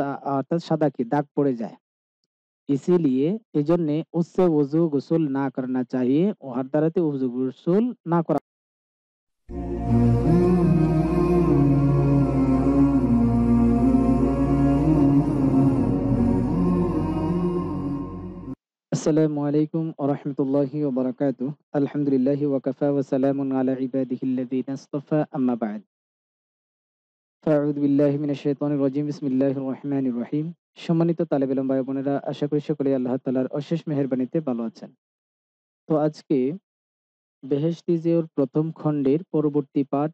अर्थात सादा की दाग पड़ जाए, इसीलिए एजन्य उससे वजू गुस्ल ना करना चाहिए, हर द्वाराते वजू गुस्ल ना करा। আসসালামু আলাইকুম ওয়া রাহমাতুল্লাহি ওয়া বারাকাতুহু। আলহামদুলিল্লাহি ওয়া কাফা ওয়া সালামুন আলা ইবাদিহিল্লাযীনা ইসতাফা, আম্মা বা'দ। ফাআউযু বিল্লাহি মিনাশ শাইতানির রাজীম। বিসমিল্লাহির রহমানির রহিম। সম্মানিত তালেবে ইলম ভাই বোনেরা, আশা করি সকলেই আল্লাহ তাআলার অশেষ মেহেরবানিতে ভালো আছেন। তো আজকে বেহেশতি জিওর প্রথম খণ্ডের পরবর্তী পাঠ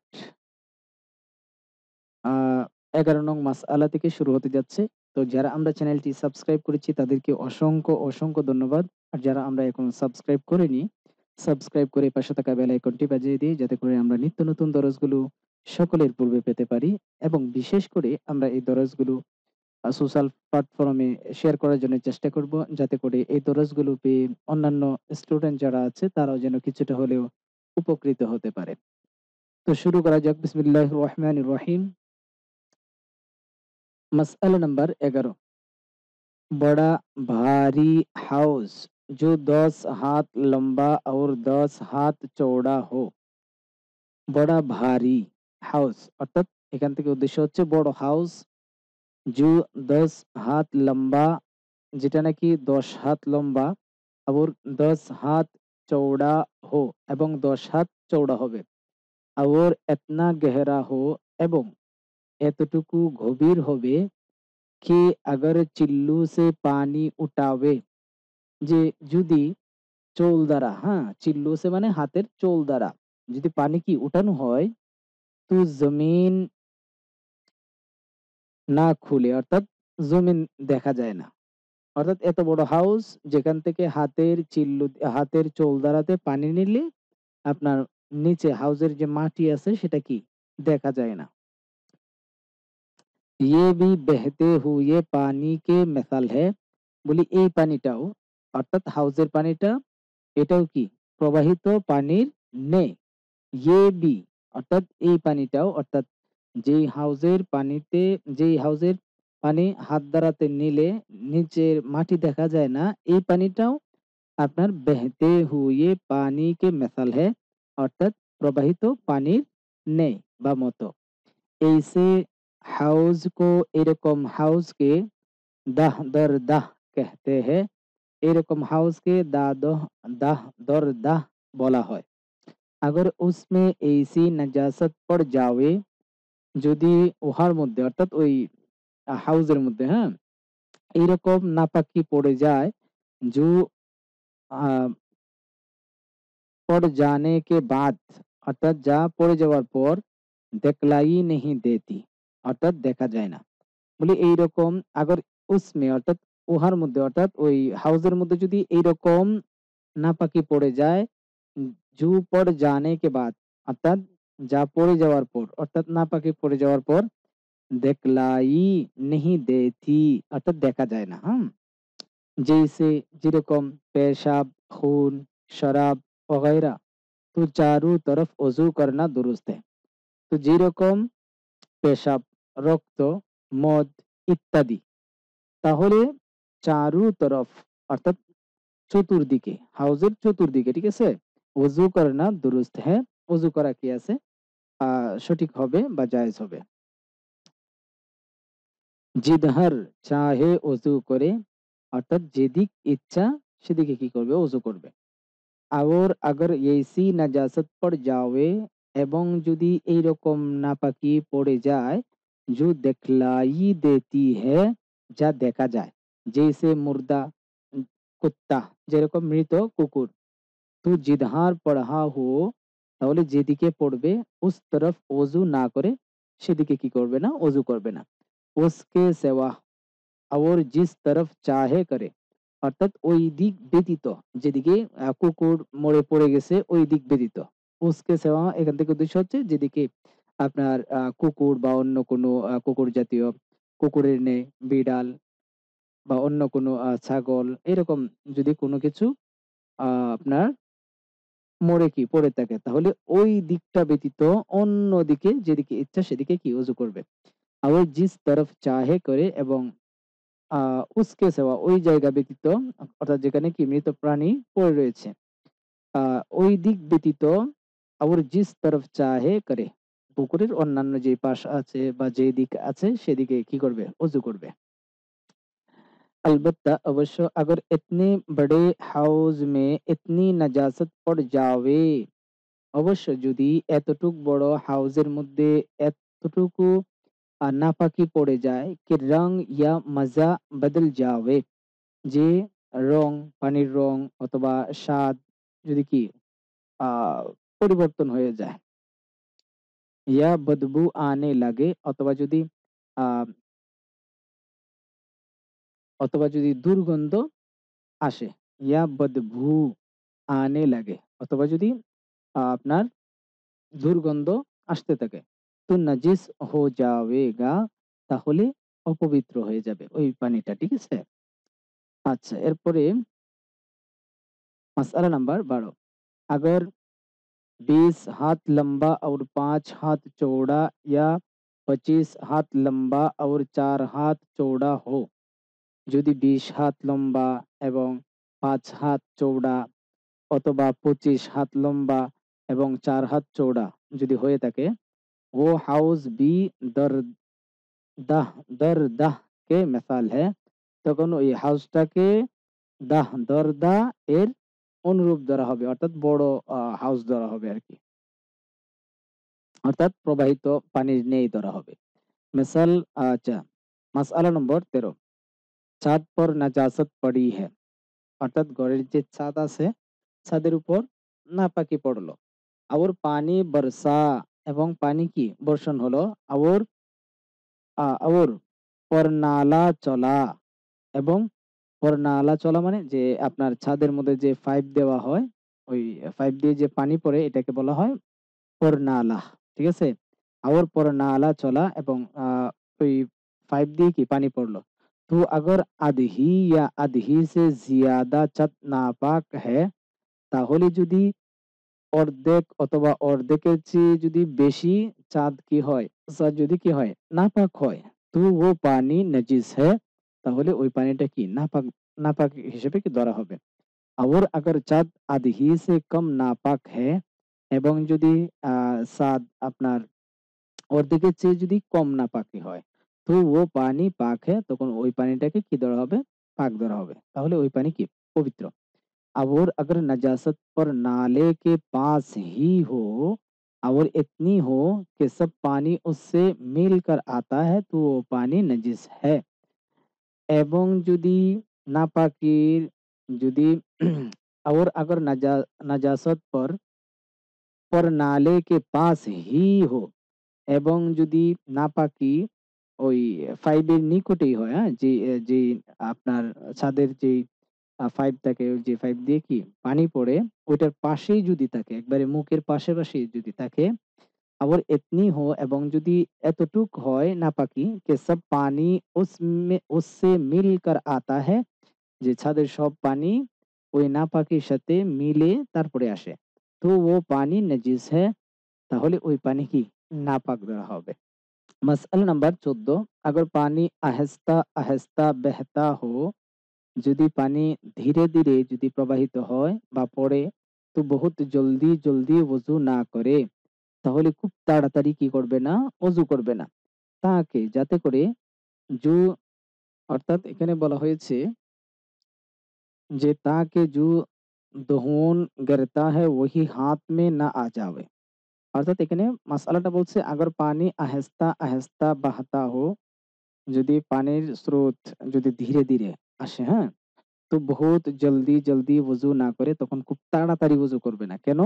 11 নং মাসআলা থেকে শুরু হতে যাচ্ছে। তো যারা আমরা চ্যানেলটি সাবস্ক্রাইব করেছি তাদেরকে অসংখ্য ধন্যবাদ। আর যারা আমরা এখনো সাবস্ক্রাইব করিনি, সাবস্ক্রাইব করে পাশে থাকা বেল আইকনটি বাজিয়ে দিই, যাতে করে আমরা নিত্য নতুন দরসগুলো সকলের পূর্বে পেতে পারি, এবং বিশেষ করে আমরা এই দরসগুলো সোশ্যাল প্ল্যাটফর্মে শেয়ার করার জন্য চেষ্টা করব, যাতে করে এই দরসগুলো পেয়ে অন্যান্য স্টুডেন্ট যারা আছে তারাও যেন কিছুটা হলেও উপকৃত হতে পারে। তো শুরু করা যাক। বিসমিল্লাহির রহমানির রহিম। मसला नंबर 11। बड़ा भारी हाउस जो 10 हाथ लंबा और 10 हाथ चौड़ा हो। बड़ा भारी हाउस অর্থাৎ এখান থেকে উদ্দেশ্য হচ্ছে বড় হাউস, जो 10 हाथ लंबा, যেটা নাকি 10 হাত লম্বা, और 10 হাত চৌড়া हो এবং 10 হাত চৌড়া হবে, और इतना गहरा हो এবং এতটুকু গভীর হবে, कि अगर चिल्लू से पानी उठावे, যে যদি চোল দ্বারা, হ্যাঁ, চিল্লু সে মানে হাতের চোল দ্বারা যদি পানি কি উঠানো হয়, তো জমিন না খুলে, অর্থাৎ জমিন দেখা যায় না। অর্থাৎ এত বড় হাউস যেখান থেকে হাতের চোল দ্বারাতে পানি নিলে আপনার নিচে হাউসের যে মাটি আছে সেটা কি দেখা যায় না। ये भी बहते हुए पानी के मिसाल है। বলি এই পানিটাও, অর্থাৎ হাউসের পানিটা, এটাও কি প্রবাহিত পানির নেই। ইয়ে বি অর্থাৎ এই পানিটাও, অর্থাৎ যেই হাউসের পানি হাত দ্বারাতে নিলে নিচের মাটি দেখা যায় না, এই পানিটাও আপনার বেহতে হুয়ে পানি কে মিসাল है, অর্থাৎ প্রবাহিত পানির নেই বা মতো। ऐसे हाउस को, এরকম হাউসকে দাহ দর দাহ कहते हैं। এরকম হাউসকে দাহ দর দাহ বলা হয়। अगर उसमें ऐसी नजासत पड़ जावे, যদি উহার মধ্যে, অর্থাৎ ওই হাউসের মধ্যে, হ্যাঁ, এইরকম নাপাকি পড়ে যায়, जो পড় জানে কে বাদ, অর্থাৎ যা পড়ে যাওয়ার পর দেখলাই নেহি দেতি, অর্থাৎ দেখা যায় না। বলি এইরকম আগর উসমে, অর্থাৎ উহার মধ্যে, অর্থাৎ ওই হাউসের মধ্যে যদি এইরকম নাপাকি পড়ে যায়, জু পড় জানে কে বাদ, অর্থাৎ যা পড়ে যাওয়ার পর, অর্থাৎ নাপাকি পড়ে যাওয়ার পর দেখলাই নেহি দেতি, অর্থাৎ দেখা যায় না। जैसे যেরকম পেশাব, खून, शराब वगैरह, तो चारों तरफ वजू करना दुरुस्त है। তো যেরকম পেশাব, রক্ত, মদ ইত্যাদি, তাহলে চারু তরফ, অর্থাৎ চতুর্দিকে, হাউজের চতুর্দিকে, ঠিক আছে, ওযু করনা দুরুস্ত হ্যাঁ, ওযু করা কি আছে, সঠিক হবে বা জায়েজ হবে। জিদহর চাহে ওযু করে, অর্থাৎ যেদিক ইচ্ছা সেদিকে কি করবে, ওযু করবে। और अगर ऐसी नजासत पड़ जावे, এবং যদি এইরকম নাপাকি পড়ে যায়, जो दिखलाई देती है, যা দেখা যায়, जैसे मुर्दा कुत्ता, যেরকম মৃত কুকুর, তো জিদহার পড়হা হো, তাহলে যেদিকে পড়বে উস তরফ ওযু না করে সেদিকে কি করবে না, ওযু করবে না। उसके सिवा, और जिस तरफ चाहे करे, অর্থাৎ ওই দিক ব্যতীত, যেদিকে কুকুর মরে পড়ে গেছে ওই দিক ব্যতীত। উসকে সেওয়া এখান থেকে উদ্দেশ্য হচ্ছে যেদিকে আপনার কুকুর বা অন্য কোনো কুকুর জাতীয়, কুকুরের ন্যায় বিড়াল বা অন্য কোনো ছাগল, এরকম যদি কোনো কিছু আপনার মরে কি পড়ে থাকে, তাহলে ওই দিকটা ব্যতীত অন্য দিকে যেদিকে ইচ্ছা সেদিকে কি ওযু করবে। আবার জিস তরফ চাহে করে, এবং উসকে সেওয়া ওই জায়গা ব্যতীত, অর্থাৎ যেখানে কি মৃত প্রাণী পড়ে রয়েছে, ওই দিক ব্যতীত और जिस तरफ चाहे करे, পুকুরের অন্যান্য যে পাশ আছে বা যে দিক আছে সেদিকে কি করবে? ওযু করবে। अलबत्ता अवश्य अगर इतने बड़े हाउज में इतनी नजासत पड़ जावे, অবশ্য যদি এতটুক বড় হাউজের মধ্যে এতটুকু নাপাকি পড়ে যায় কি রং ইয়া মজা বদল যাবে, যে রং, পানির রং অথবা স্বাদ যদি কি আহ পরিবর্তন হয়ে যায়, ইয়া বদবু আনে লাগে, আহ অথবা যদি দুর্গন্ধ আসে, ইয়া বদবু আনে লাগে, অথবা যদি আপনার দুর্গন্ধ আসতে থাকে, তো নাজিস হো যাবেগা, তাহলে অপবিত্র হয়ে যাবে ওই পানিটা, ঠিক আছে? আচ্ছা, এরপরে মাসআলা নাম্বার 12, अगर 20 हाथ लंबा और 5 हाथ चौड़ा या 25 हाथ लंबा और 4 हाथ चौड़ा हो, যদি 20 হাত লম্বা এবং 5 হাত চৌড়া অথবা 25 হাত লম্বা এবং 4 হাত চৌড়া যদি হয়ে থাকে, वो हाउस भी দরদাহ দরদাহ কে মেসাল হ্যায়, তখন ওই হাউসটাকে দরদা এর অনুরূপ ধরা হবে, অর্থাৎ বড় হাউস ধরা হবে আর কি, অর্থাৎ প্রবাহিত পানির নেই ধরা হবে। মিসাল, আচ্ছা, মাসআলা নম্বর 13, ছাদ পর নাজাসত পড়ি হ্যায়, অর্থাৎ ঘরের যে ছাদ আছে, ছাদের উপর নাপাকি পড়লো, আবার পানি বর্ষা এবং পানি কি বর্ষণ হলো, আবার আবার পরনালা চলা, এবং পরনালা চলা মানে যে আপনার ছাদের মধ্যে যে পাইপ দেওয়া হয়, ওই পাইপ দিয়ে যে পানি পড়ে এটাকে বলা হয় পরনালা, ঠিক আছে? और पर नाला चला এবং ওই পাইপ দিয়ে কি পানি পড়লো, তো अगर आधी या आधी से ज्यादा छत नापाक है, তাহলে যদি অর্ধেক অথবা অর্ধেকের চেয়ে যদি বেশি চাঁদ কি হয়, চাঁদ যদি কি হয় নাপাক হয়, তো ও পানি নজিস है, তাহলে ওই পানিটা কি নাপাক, নাপাক হিসেবে কি ধরা হবে। और अगर চাঁদ आधी से कम नापाक है, এবং যদি চাঁদ আপনার অর্ধেকের চেয়ে যদি কম নাপাকি হয়, তো ও পানি পাক है, তখন ওই পানিটাকে কি ধরা হবে? পাক ধরা হবে, তাহলে ওই পানি কি পবিত্র। और अगर नजासत पर नाले के पास ही हो और इतनी हो कि सब पानी उससे मिल कर आता है, तो वो पानी नजिस है। এবং যদি নাপাকির যদি और अगर नजासत पर नाले के पास ही हो, এবং যদি নাপাকি ওই ফাইবের নিকটেই হয়, হ্যাঁ, যে আপনার ছাদের যে পাইপ থাকে, ওই যে পাইপ দিয়ে কি পানি পড়ে ওইটার পাশেই যদি থাকে, একবারে মুখের পাশাপাশি যদি থাকে, আবার इतनी हो এবং যদি এতটুক হয় নাপাকি कि सब पानी उसमें उससे मिलकर आता है, যে ছাদের সব পানি ওই নাপাকির সাথে মিলে তারপরে আসে, তো ও পানি নজিস है, তাহলে ওই পানি কি নাপাক ধরা হবে। मसला नंबर 14, अगर पानी आहिस्ता आहिस्ता बहता हो, যদি পানি ধীরে ধীরে যদি প্রবাহিত হয় বা পড়ে, তো বহুত জলদি জলদি ওযু না করে, তাহলে খুব তাড়াতাড়ি কি করবে না? ওযু করবে না, তাকে যাতে করে জু, অর্থাৎ এখানে বলা হয়েছে যে তাকে জু দহুন গিরতা হ্যায় ওহি হাত মে না আ যাবে, অর্থাৎ এখানে মাসআলাটা বলছে আগর পানি আহেস্তা আহেস্তা বাহতা হো, যদি পানির স্রোত যদি ধীরে ধীরে আসে, হ্যাঁ, তো বহুত জলদি জলদি ওযু না করে তখন খুব তাড়াতাড়ি ওযু করবে না, কেন?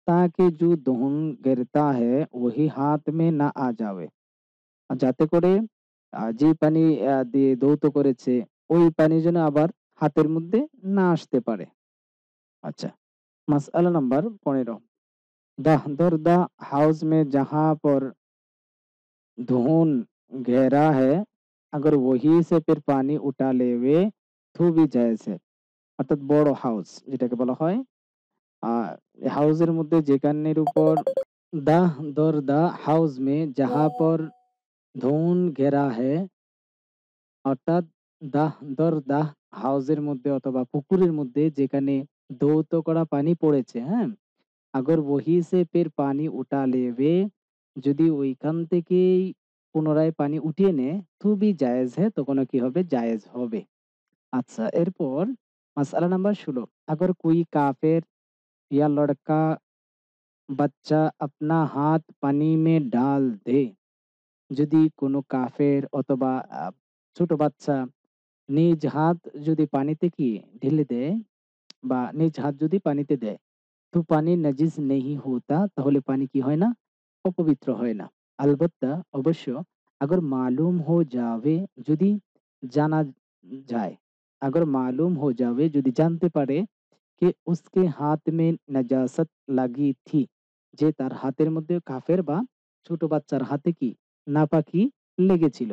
তাকে জু দহুন গিরতা হ্যায় ওহি হাত মে না আ যাবে, যাতে করে যে পানি দিয়ে ধৌত করেছে ওই পানি যেন আবার হাতের মধ্যে না আসতে পারে। আচ্ছা, মাসআলা নাম্বার 15, दरदा हाउस में जहाँ पर धुन गहरा है, अगर वही से फिर पानी उठा लेवे तो भी जायज है, অর্থাৎ বড় হাউস যেটাকে বলা হয়, হাউসের মধ্যে যেখানের উপর দরদা হাউস में जहाँ पर धुन গেরা है, অর্থাৎ দাহ দাহ হাউজের মধ্যে অথবা পুকুরের মধ্যে যেখানে ধৌত করা পানি পড়েছে, হ্যাঁ? আগর বহি সে ফির পানি উঠা লেবে, যদি ওইখান থেকেই পুনরায় পানি উঠিয়ে নেয় তো भी জায়েজ है, তখনও কি হবে? জায়েজ হবে। আচ্ছা, এরপর মাসআলা নাম্বার 16, अगर कोई काफिर या लड़का बच्चा अपना हाथ पानी में डाल दे, যদি কোনো কাফের অথবা ছোট বাচ্চা নিজ হাত যদি পানিতে কি ঢেলে দেয় বা নিজ হাত যদি পানিতে দেয়, তো পানি নাজিস নেহি হোতা, তাহলে পানি কি হয় না? অপবিত্র হয় না। আলবত্তা অবশ্য अगर मालूम हो जावे, যদি জানা যায়, अगर मालूम हो जावे যদি জানতে পারে कि उसके हाथ में नजासत লাগি থি, যে তার হাতের মধ্যে কাফের বা ছোট বাচ্চার হাতে কি নাপাকি লেগেছিল,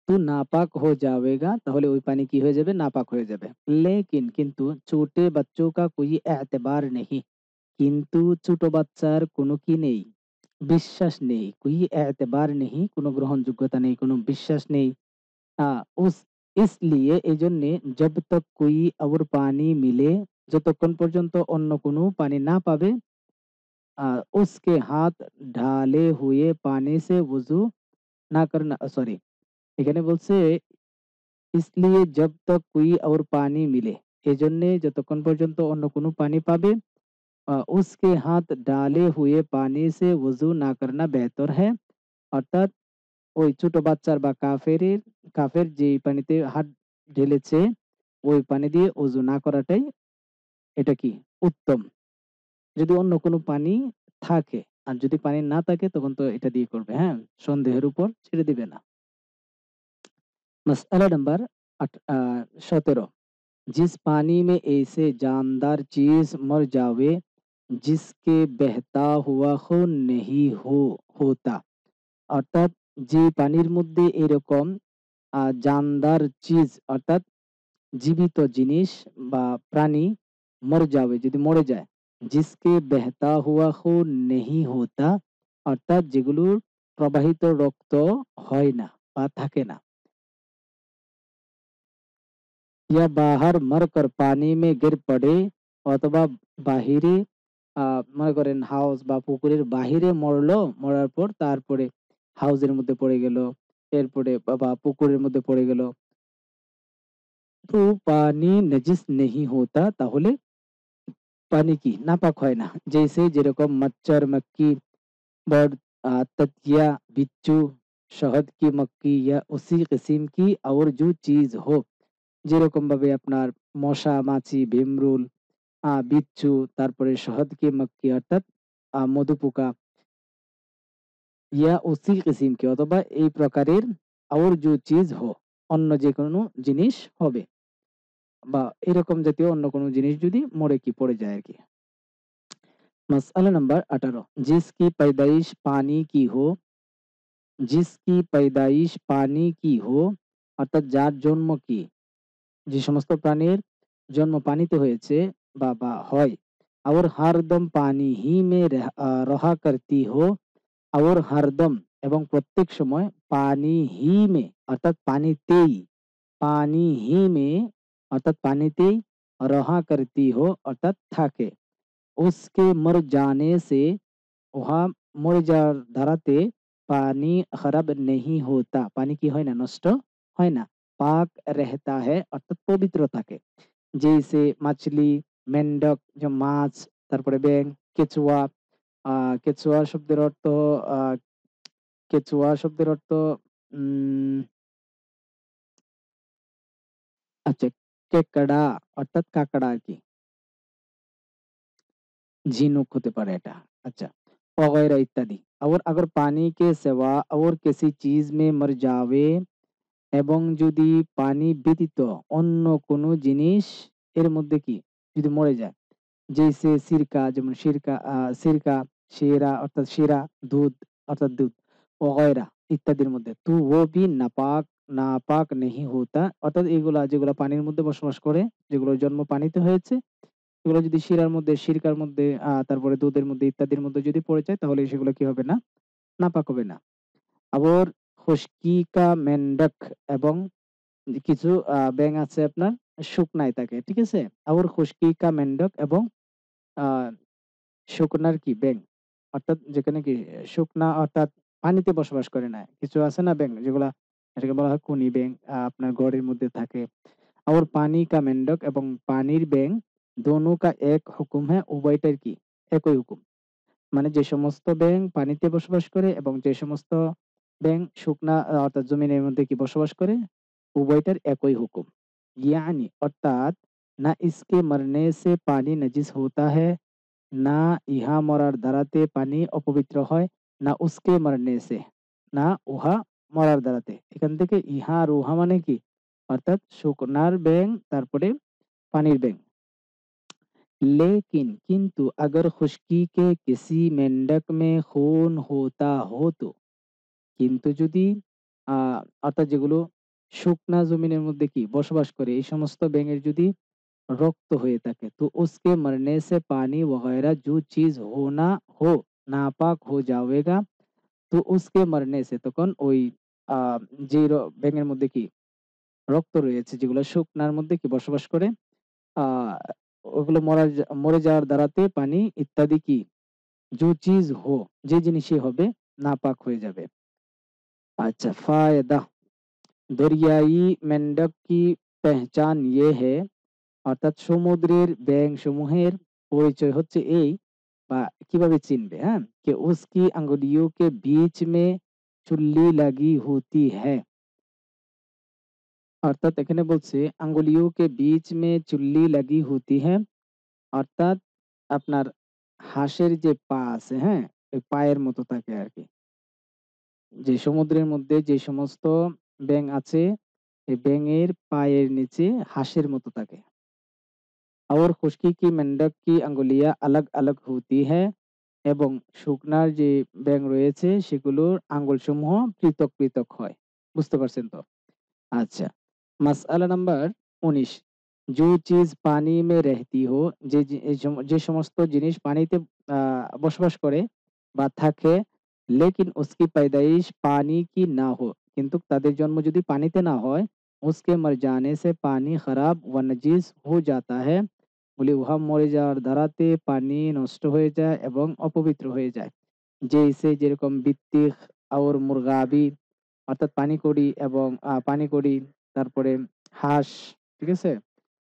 तो नापाक हो जाएगा, তাহলে ওই পানি কি হয়ে যাবে? নাপাক হয়ে যাবে। लेकिन কিন্তু छोटे बच्चों का कोई एतबार नहीं, কিন্তু ছোট বাচ্চার কোনো কি নেই? বিশ্বাস নেই। कोई एतबार नहीं, কোনো গ্রহণযোগ্যতা নেই, কোনো বিশ্বাস নেই। उस इसलिए এজন্যে जब तक कोई और पानी मिले, যতক্ষণ পর্যন্ত অন্য কোনো পানি না পাবে, उसके हाथ ढाले हुए पानी से वुजू না करना, সরি, এখানে বলছে इसलिए जब तक कोई और पानी मिले, এজন্যে যতক্ষণ পর্যন্ত অন্য কোনো পানি পাবে, उसके हाथ डाले हुए पानी से वुजू না करना बेहतर है। অর্থাৎ ওই ছোট বাচ্চার বা কাফের যে পানিতে হাত ঢেলেছে ওই পানি দিয়ে ওযু না করাটাই এটা কি উত্তম। যদি অন্য কোনো পানি থাকে, আর যদি পানি না থাকে তখন তো এটা দিয়ে করবে, হ্যাঁ? সন্দেহের উপর ছেড়ে দিবে না। मसला नंबर 17, जिस पानी में ऐसे जानदार चीज मर जावे जिसके बहता हुआ खून नहीं होता, অর্থাৎ যে পানির মধ্যে এরকম জানদার চিজ অর্থাৎ জীবিত জিনিস বা প্রাণী মর যাবে, যদি মরে যায়, জিসকে বেহতা হুয়া খুন নেহি হোতা, অর্থাৎ যেগুলোর প্রবাহিত রক্ত হয় না বা থাকে না, या बाहर मरकर पानी में गिर पड़े, অথবা বাহিরে মনে করেন হাউস বা পুকুরের বাহিরে মরলো, মরার পর তারপরে হাউজের মধ্যে পড়ে গেল, এরপরে বা পুকুরের মধ্যে পড়ে গেল, তো পানি নজিস নেহি হোতা, তাহলে পানি কি নাপাক হয় না। जैसे যেরকম मच्छर मक्खी बर्ड तकिया बिच्छू शहद की मक्खी या उसी किस्म की और जो चीज हो, যেরকম ভাবে আপনার মশা মাছি ভিমরুল বিচ্ছু, তারপরে শহদ কি মক্খি অর্থাৎ মধু পোকা, ইয়া উসি কিসিম কি অথবা এই প্রকারের और जो चीज हो, অন্য যে কোনো জিনিস হবে বা এরকম জাতীয় অন্য কোনো জিনিস যদি মরে কি পড়ে যায় আর কি। मसला नंबर 18, जिसकी पैदाइश पानी की हो, जिसकी पैदाइश पानी की हो, অর্থাৎ যার জন্ম কি, যে সমস্ত প্রাণীর জন্ম পানিতে হয়েছে বা হয়, और हरदम पानी ही में रहा करती हो, और हरदम এবং প্রত্যেক সময় পানি হি মে অর্থাৎ পানিতেই, পানি হি মে অর্থাৎ পানিতেই রহা করতি হো অর্থাৎ থাকে, उसके मर जाने से वहाँ মরে যাওয়ার ধারাতে পানি খারাপ নেহি হোতা, পানি কি হয় না? নষ্ট হয় না। পাক রেহতা है অর্থাৎ পবিত্র থাকে। जैसे মাছলি, মেন্ডক যে মাছ, তারপরে ব্যাঙ, কেঁচুয়া। কেঁচুয়া শব্দের অর্থ আ কেঁচুয়া শব্দের অর্থ উম আচ্ছা, কেকড়া অর্থাৎ কাঁকড়া আরকি। ঝিনুক হতে পারে এটা। আচ্ছা। वगैरह इत्यादि। और अगर पानी के सिवा और किसी चीज़ में मर जावे, এবং যদি পানি ব্যতীত অন্য কোনো জিনিস এর মধ্যে কি যদি মরে যায়, जैसे सिरका, যেমন সিরকা, শিরা অর্থাৎ শিরা, দুধ অর্থাৎ দুধ, वगैरह ইত্যাদির মধ্যে, তো वो भी नापाक नापाक नहीं होता, অর্থাৎ এগুলা যেগুলা পানির মধ্যে বসবাস করে, যেগুলোর জন্ম পানিতে হয়েছে, এগুলো যদি শিরার মধ্যে, সিরকার মধ্যে, তারপরে দুধের মধ্যে ইত্যাদির মধ্যে যদি পড়ে যায় তাহলে সেগুলো কি হবে না? নাপাক হবে না। আবার খুশকি কা মেন্ডক এবং কিছু ব্যাঙ আছে আপনার শুকনায় থাকে, ঠিক আছে? আবার খুশকি কা মেন্ডক এবং আ শুকনার কি ব্যাঙ, অর্থাৎ যেখানে কি শুকনা অর্থাৎ পানিতে বসবাস করে না। কিছু আছে না ব্যাঙ যেগুলা, এটাকে বলা হয় কুনি ব্যাঙ, আপনার ঘরের মধ্যে থাকে। और पानी का मेंढक এবং পানির ব্যাঙ दोनों का एक हुक्म है, উভয়টার কি একই হুকুম। মানে যে সমস্ত ব্যাঙ পানিতে বসবাস করে এবং যে সমস্ত ব্যাঙ শুকনা অর্থাৎ জমিনের মধ্যে কি বসবাস করে, উভয়টার একই হুকুম। यानी অর্থাৎ না इसके मरने से पानी नजिस होता है, না ইহা মরার দ্বারাতে পানি অপবিত্র হয়, না উসকে মরনে সে, না উহা মরার দ্বারাতে। এখান থেকে ইহা আর উহা মানে কি? অর্থাৎ শুকনার ব্যাঙ তারপরে পানির ব্যাঙ। लेकिन किंतु अगर खुश्की के किसी मेंढक में खून होता हो तो, কিন্তু যদি অর্থাৎ যেগুলো শুকনা জমিনের মধ্যে কি বসবাস করে এই সমস্ত ব্যাঙের যদি रक्त हुए থাকে तो उसके मरने से पानी वगैरह जो चीज होना हो नापाक हो जाएगा, तो उसके मरने से তখন ওই যে ব্যাঙের মধ্যে কি রক্ত রয়েছে যেগুলো শুকনার মধ্যে কি বসবাস করে, আহ ওগুলো মরে যাওয়ার দ্বারাতে পানি ইত্যাদি কি जो चीज हो, যে জিনিসই হবে নাপাক হয়ে যাবে। আচ্ছা, ফায়দা, দরিয়াই মেন্ডক কি পেহচান ये है, অর্থাৎ সমুদ্রের ব্যাঙ সমূহের পরিচয় হচ্ছে এই, বা কিভাবে চিনবে, হ্যাঁ, कि उसकी अंगुलियों के बीच में चुल्ली लगी होती है। অর্থাৎ এখানে বলছে আঙ্গুলিयों के बीच में चुल्ली लगी होती है, অর্থাৎ আপনার হাঁসের যে পা আছে, হ্যাঁ, ওই পায়ের মতো থাকে আরকি। যে সমুদ্রের মধ্যে যে সমস্ত ব্যাঙ আছে, এই ব্যাঙের পায়ের নিচে হাঁসের মতো থাকে। और खुशकी की मेंढक की अंगुलियां अलग अलग होती है, এবং শুকনার যে ব্যাঙ রয়েছে সেগুলোর আঙ্গুলসমূহ পৃথক পৃথক হয়। বুঝতে পারছেন তো? আচ্ছা, মাসআলা নাম্বার 19, जो चीज पानी में रहती हो, যে সমস্ত জিনিস পানিতে বসবাস করে বা থাকে, लेकिन उसकी पैदाइश पानी की ना हो, কিন্তু তাদের জন্ম যদি পানিতে না হয়, उसके मर जाने से पानी खराब व नजीस हो जाता है, বলে উহা মরে যাওয়ার দ্বারাতে পানি নষ্ট হয়ে যায় এবং অপবিত্র হয়ে যায়। जैसे যেরকম বিত্তিখ और मुर्गाबी, অর্থাৎ পানিকড়ি এবং পানিকড়ি, তারপরে হাঁস, ঠিক আছে?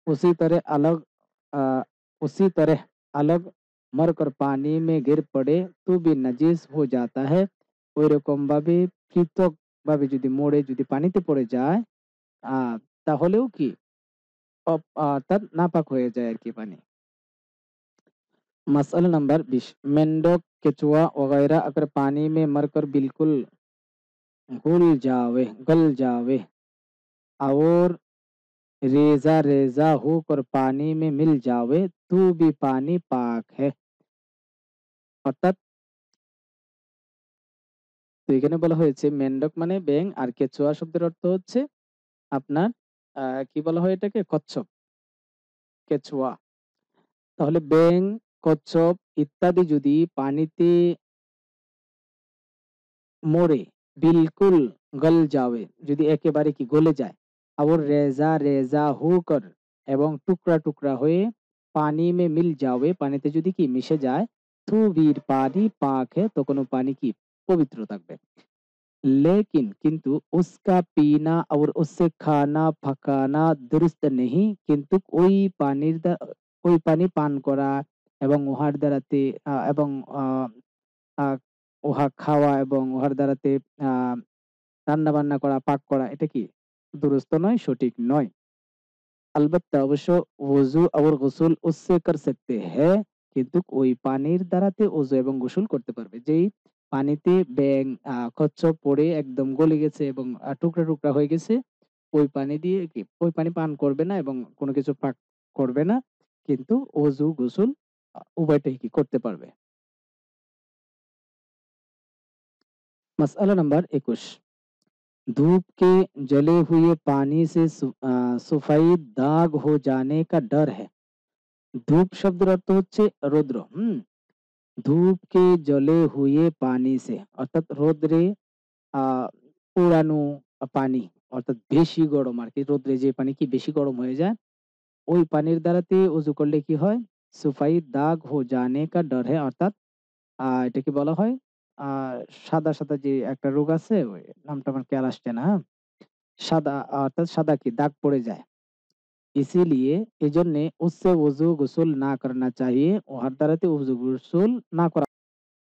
उसी तरह अलग अ, उसी तरह अलग मरकर पानी में गिर पड़े तो भी नजीस हो जाता है। ওইরকম ভাবে পৃথক ভাবে যদি মরে যদি পানিতে পড়ে যায়, তাহলেও কি অর্থাৎ নাপাক হয়ে যায় আর কি পানি। मसला नंबर 20, मेंढक केचुआ वगैरह अगर पानी में मरकर बिल्कुल गल जावे और रेजा रेजा होकर पानी में मिल जावे तो भी पानी पाक है। অর্থাৎ তো এখানে বলা হয়েছে মেন্ডক মানে ব্যাঙ, আর কেঁচোয়া শব্দের অর্থ হচ্ছে আপনার কি বলা হয় এটাকে, কচ্ছপ, কেঁচোয়া। তাহলে ব্যাঙ, কচ্ছপ ইত্যাদি যদি পানিতে মরে বিলকুল গল যাবে, যদি একেবারে কি গলে যায়, और रेजा रेजा होकर এবং টুকরা টুকরা হয়ে পানি মে মিল যাবে, পানিতে যদি কি মিশে যায়, তো বীর পানি পাক है, তখন ও পানি কি পবিত্র থাকবে। लेकिन किंतु उसका पीना और उससे खाना पकाना दुरुस्त नहीं, কিন্তু ওই পানি পান করা এবং উহার দ্বারাতে এবং আহ, আহ, উহা খাওয়া এবং উহার দ্বারাতে আহ রান্না বান্না করা, পাক করা, এটা কি দুরুস্ত নয়, সঠিক নয়। अलबत्ता অবশ্য ওযু और গোসল उससे कर सकते हैं, কিন্তু ওই পানির দ্বারাতে ওযু এবং গোসল করতে পারবে। যেই পানিতে ব্যাঙ কচ্ছপ পড়ে একদম গলে গেছে এবং টুকরা টুকরা হয়ে গেছে, ওই পানি দিয়ে কি ওই পানি পান করবে না এবং কোনো কিছু পাক করবে না, কিন্তু ওযু গোসল উভয়টাই কি করতে পারবে। মাসআলা নাম্বার 21, धूप के जले हुए पानी से सफेद दाग हो जाने का डर है। ধূপ শব্দের অর্থ হচ্ছে রৌদ্র। ধূপকে জ্বলে হুয়ে পানি সে, অর্থাৎ রোদ্রে পোড়ানো পানি, অর্থাৎ বেশি গরম আরকি। রোদ্রে যে পানি কি বেশি গরম হয়ে যায়, ওই পানির দ্বারাতে ওযু করলে কি হয়? সুফাই দাগ হো জানে কা ডর হ্যায়, অর্থাৎ এটাকে বলা হয় আ সাদা, সাদা যে একটা রোগ আছে, ওই নামটা আমার খেয়াল আসছে না, হ্যাঁ? সাদা অর্থাৎ সাদা কি দাগ পড়ে যায়। इसीलिए এজন্যে উসসে ওযু গোসল না করনা চাহিয়ে, উহার দ্বারাতে ওযু গোসল না করা